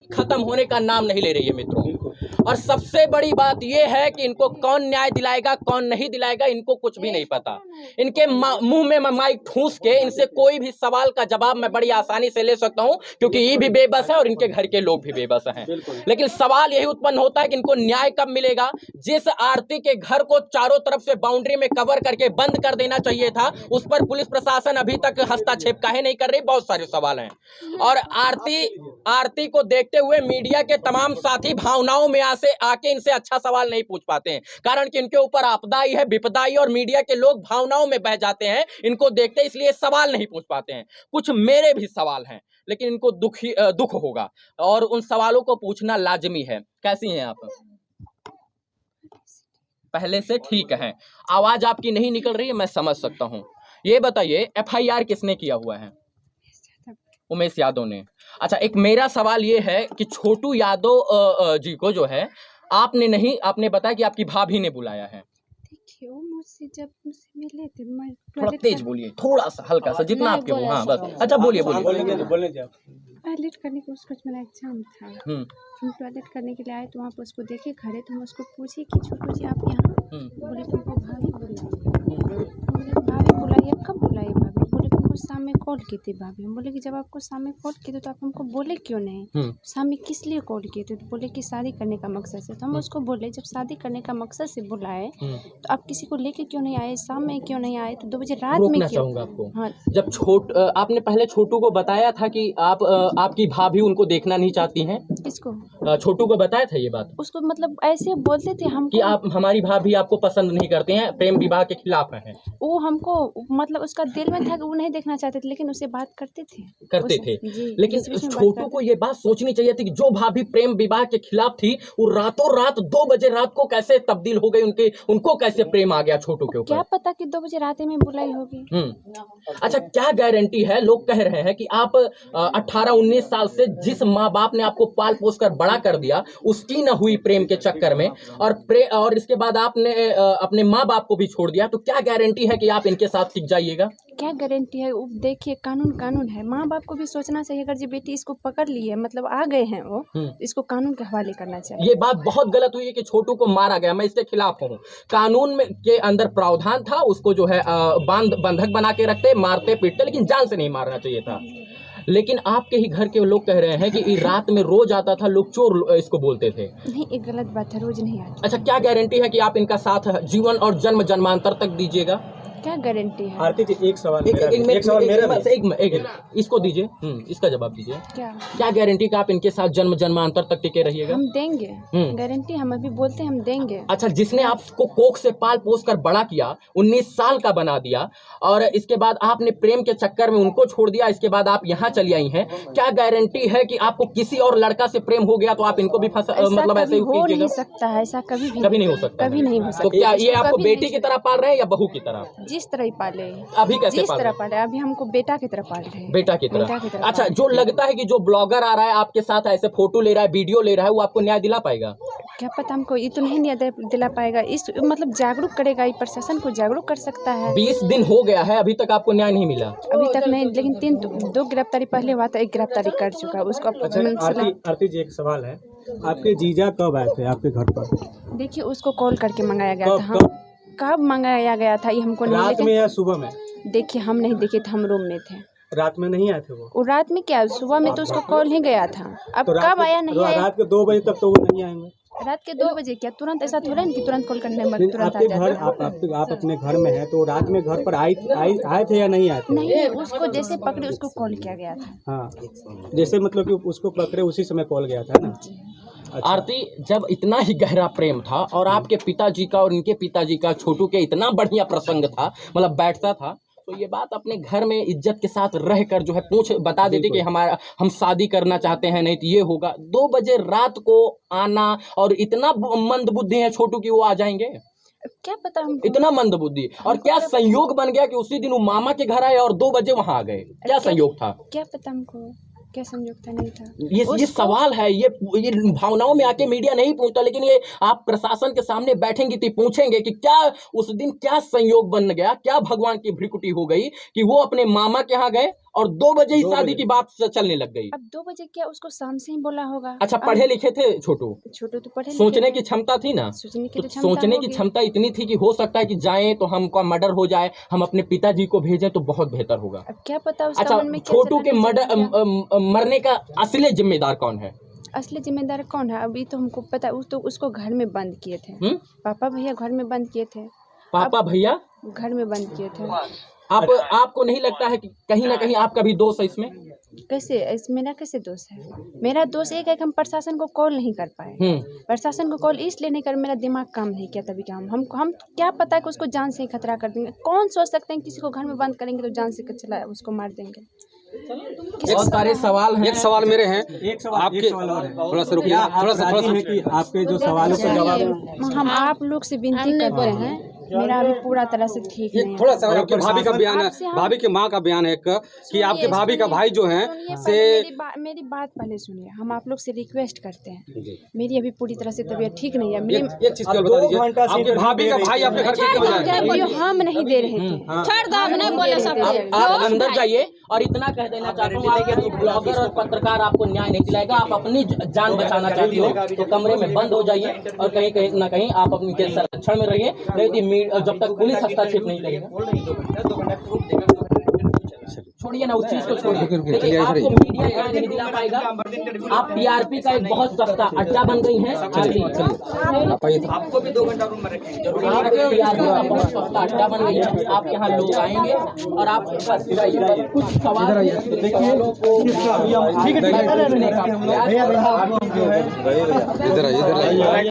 खत्म होने का नाम नहीं ले रही है मित्रों। और सबसे बड़ी बात यह है कि इनको कौन न्याय दिलाएगा कौन नहीं दिलाएगा इनको कुछ भी नहीं पता। इनके मुंह में माइक ठूस के इनसे कोई भी सवाल का जवाब मैं बड़ी आसानी से ले सकता हूं, क्योंकि ये भी बेबस है और इनके घर के लोग भी बेबस हैं। लेकिन सवाल यही उत्पन्न होता है कि इनको न्याय कब मिलेगा। जिस आरती के घर को चारों तरफ से बाउंड्री में कवर करके बंद कर देना चाहिए था, उस पर पुलिस प्रशासन अभी तक हस्तक्षेप काहे नहीं कर रही, बहुत सारे सवाल हैं। और आरती को देखते हुए मीडिया के तमाम साथी भावनाओं में आके इनसे अच्छा सवाल नहीं पूछ पाते हैं, कारण कि इनके ऊपर आपदाई है, विपदाई, और मीडिया के लोग भावनाओं में बह जाते हैं इनको देखते, इसलिए सवाल नहीं पूछ पाते हैं। कुछ मेरे भी सवाल हैं, लेकिन इनको दुख होगा और उन सवालों को पूछना लाजमी है। कैसी हैं आप? पहले से ठीक है, आवाज आपकी नहीं निकल रही है, मैं समझ सकता हूं। ये बताइए FIR किसने किया हुआ है? उमेश यादव ने। अच्छा, एक मेरा सवाल ये है कि छोटू यादव जी को जो है आपने नहीं, आपने बताया कि आपकी भाभी ने बुलाया है। देखिए वो मुझसे जब मुझसे मिले थे, मैं थोड़ा तेज बोलिए, थोड़ा सा हल्का सा, जितना आपके हो। हाँ बस, अच्छा बोलिए। टॉयलेट करने को उसको मेरा एग्जाम था, हम टॉयलेट करने के लिए आए तो वहाँ पर उसको देखे खड़े, तो हम उसको पूछे कि छोटू जी आप यहाँ? बोले तुमको भाभी बुलाई। कब बुलाई भाभी? बोले तुमको शाम में कॉल की थी भाभी। हम बोले कि जब आपको शाम में कॉल की थी तो आप हमको बोले क्यों नहीं? शाम में किस लिए कॉल किए थे? तो बोले कि शादी करने का मकसद से। तो हम उसको बोले जब शादी करने का मकसद से बुलाए तो आप किसी को लेके क्यों नहीं आए? शाम में क्यों नहीं आए? तो 2 बजे रात में क्यों? चाहूंगा आपको। हाँ। जब आपने पहले छोटू को बताया था कि आपकी भाभी उनको देखना नहीं चाहती हैं। किसको? छोटू को बताया था ये बात? उसको मतलब ऐसे बोलते थे हम कि आप, हमारी भाभी आपको पसंद नहीं करते हैं, प्रेम विवाह के खिलाफ हैं। वो हमको मतलब उसका दिल में था कि वो नहीं देखना चाहते थे, लेकिन उससे बात करते थे। लेकिन छोटू को ये बात सोचनी चाहिए थी कि जो भाभी प्रेम विवाह के खिलाफ थी वो रातों रात 2 बजे रात को कैसे तब्दील हो गई, उनको कैसे प्रेम आ गया छोटू के ऊपर? क्या पता कि 2 बजे रात में बुलाई होगी। अच्छा, क्या गारंटी है? लोग कह रहे हैं कि आप 18-19 साल से जिस माँ बाप ने आपको पाल पोस कर बड़ा कर दिया उसकी न हुई प्रेम के चक्कर में, और इसके बाद आपने अपने माँ बाप को भी छोड़ दिया, तो क्या गारंटी है कि आप इनके साथ टिक जाइएगा? क्या गारंटी है? देखिए कानून है, माँ बाप को भी सोचना चाहिए। अगर जो बेटी इसको पकड़ ली है, मतलब आ गए हैं वो, इसको कानून के हवाले करना चाहिए। ये बात बहुत गलत हुई है कि छोटू को मारा गया, मैं इसके खिलाफ हूँ। कानून में के अंदर प्रावधान था, उसको जो है बंधक बना के रखते, मारते पीटते, लेकिन जान से नहीं मारना चाहिए था। लेकिन आपके ही घर के लोग कह रहे हैं कि रात में रोज आता था, लोग चोर इसको बोलते थे। नहीं, एक गलत बात है, रोज नहीं आता। अच्छा, क्या गारंटी है कि आप इनका साथ जीवन और जन्म जन्मांतर तक दीजिएगा? क्या गारंटी है? आरती जी एक सवाल मेरा इसको दीजिए, इसका जवाब दीजिए। क्या गारंटी का आप इनके साथ जन्म जन्मांतर तक टिके रहिएगा? हम देंगे गारंटी, हम अभी बोलते हैं हम देंगे। अच्छा, जिसने आपको कोख से पाल पोस कर बड़ा किया, 19 साल का बना दिया, और इसके बाद आपने प्रेम के चक्कर में उनको छोड़ दिया, इसके बाद आप यहाँ चली आई हैं, क्या गारंटी है कि आपको किसी और लड़का से प्रेम हो गया तो आप इनको भी मतलब ऐसे हो नहीं सकता है, ऐसा कभी नहीं हो सकता। कभी नहीं हो सकता। तो क्या ये आपको बेटी की तरह पाल रहे हैं या बहू की तरह? जिस तरह ही पाले अभी कैसे जिस तरह पाले, अभी हमको बेटा की तरह पाल रहे हैं। बेटा की तरह। अच्छा, जो लगता है कि जो ब्लॉगर आ रहा है आपके साथ ऐसे फोटो ले रहा है, वीडियो ले रहा है, वो आपको न्याय दिला पाएगा? क्या पता, हमको ये तो नहीं न्याय दिला पाएगा। इस मतलब जागरूक करेगा, ये प्रशासन को जागरूक कर सकता है। 20 दिन हो गया है, अभी तक आपको न्याय नहीं मिला? अभी तक नहीं, लेकिन 2 गिरफ्तारी पहले हुआ था, 1 गिरफ्तारी कर चुका है उसको। आरती जी एक सवाल है, आपके जीजा कब आए थे आपके घर पर? देखिए उसको कॉल करके मंगाया गया था। कब मंगाया गया था ये हमको नहीं, रात में या सुबह में? देखिए हम नहीं देखे थे, हम रूम में थे। रात में नहीं आए थे वो रात में क्या, सुबह में तो उसको कॉल ही गया था। अब तो कब आया नहीं आया? रात के 2 बजे तक तो वो नहीं आएंगे। रात के 2 बजे क्या तुरंत? ऐसा थोड़ा है कि तुरंत कॉल करने में तुरंत आ जाते जाता है। आप अपने घर में हैं तो रात में घर पर आए थे या नहीं आए थे? नहीं, उसको जैसे पकड़े उसको कॉल किया गया था। हाँ, जैसे मतलब कि उसको पकड़े उसी समय कॉल गया था ना। अच्छा। आरती, जब इतना ही गहरा प्रेम था और आपके पिताजी का और इनके पिताजी का छोटू के इतना बढ़िया प्रसंग था, मतलब बैठता था, तो ये बात अपने घर में इज्जत के साथ रहकर जो है बता देते कि हम शादी करना चाहते हैं, नहीं तो ये होगा। 2 बजे रात को आना, और इतना मंद बुद्धि है छोटू की वो आ जाएंगे? क्या पता हमको। इतना मंद बुद्धि, और क्या संयोग बन गया कि उसी दिन वो मामा के घर आए और 2 बजे वहां आ गए? क्या संयोग था? क्या पता हमको, क्या संयोग था, नहीं था। ये सवाल है, ये भावनाओं में आके मीडिया नहीं पूछता, लेकिन ये आप प्रशासन के सामने बैठेंगे तो पूछेंगे कि क्या उस दिन क्या संयोग बन गया, क्या भगवान की भ्रिकुटी हो गई कि वो अपने मामा के यहाँ गए और 2 बजे ही शादी की बात चलने लग गई। अब 2 बजे क्या उसको शाम से ही बोला होगा। अच्छा, पढ़े लिखे थे छोटू? छोटू तो पढ़े सोचने लिखे की क्षमता थी ना? सोचने की तो तो क्षमता सोचने की होगी। क्षमता इतनी थी कि हो सकता है कि जाएं तो हमका मर्डर हो जाए, हम अपने पिताजी को भेजें तो बहुत बेहतर होगा। अब क्या पता उसका अच्छा, मन में क्या छोटू के चलने चल गया। मरने का असली जिम्मेदार कौन है? असली जिम्मेदार कौन है अभी तो हमको पता है। तो उसको घर में बंद किए थे। पापा भैया घर में बंद किए थे। पापा भैया घर में बंद किए थे। आपको नहीं लगता है कि कहीं ना कहीं आपका भी दोष है इसमें? कैसे मेरा कैसे दोष है? मेरा दोष एक है कि हम प्रशासन को कॉल नहीं कर पाए। प्रशासन को कॉल इसलिए नहीं कर, मेरा दिमाग काम नहीं किया तभी क्या हम क्या पता है कि उसको जान से ही खतरा कर देंगे। कौन सोच सकते हैं किसी को घर में बंद करेंगे तो जान से चला उसको मार देंगे। बहुत सारे सवाल हैं। एक सवाल मेरे हैं। एक सवाल और है। थोड़ा सा रुकिए, थोड़ा सा कि आपके जो सवालों का जवाब हम आप लोग से विनती करते हैं, मेरा अभी पूरा तरह से ठीक नहीं है। थोड़ा सा आपकी भाभी का बयान है, भाभी की माँ का बयान है कि आपके भाभी का भाई जो है से मेरी बात पहले सुनिए। हम आप लोग से रिक्वेस्ट करते हैं, मेरी अभी पूरी तरह से तबीयत ठीक नहीं है। एक चीज और बता दीजिए, आपके भाभी का भाई आपके घर कितने बजे आए? वीडियो हम नहीं दे रहे थे। आप अंदर जाइए और इतना कह देना चाहता हूँ, आपके ब्लॉगर और पत्रकार आपको न्याय नहीं दिलाएगा। आप अपनी जान बचाना चाहती हो तो कमरे में बंद हो जाइए और कहीं ना कहीं आप अपनी के संरक्षण में रहिए, नहीं तो जब तक पुलिस हस्तक्षेप नहीं करेगा। छोड़िए ना उस चीज को, छोड़िए। देखिए, आपको मीडिया न्याय नहीं दिला पाएगा। आप टीआरपी का एक बहुत सस्ता अड्डा बन गई हैं। आपको भी 2 घंटा रूम में रखेंगे। टीआरपी का बहुत सस्ता अड्डा बन गई है। आप यहाँ लोग आएंगे और आप कुछ सवाल इधर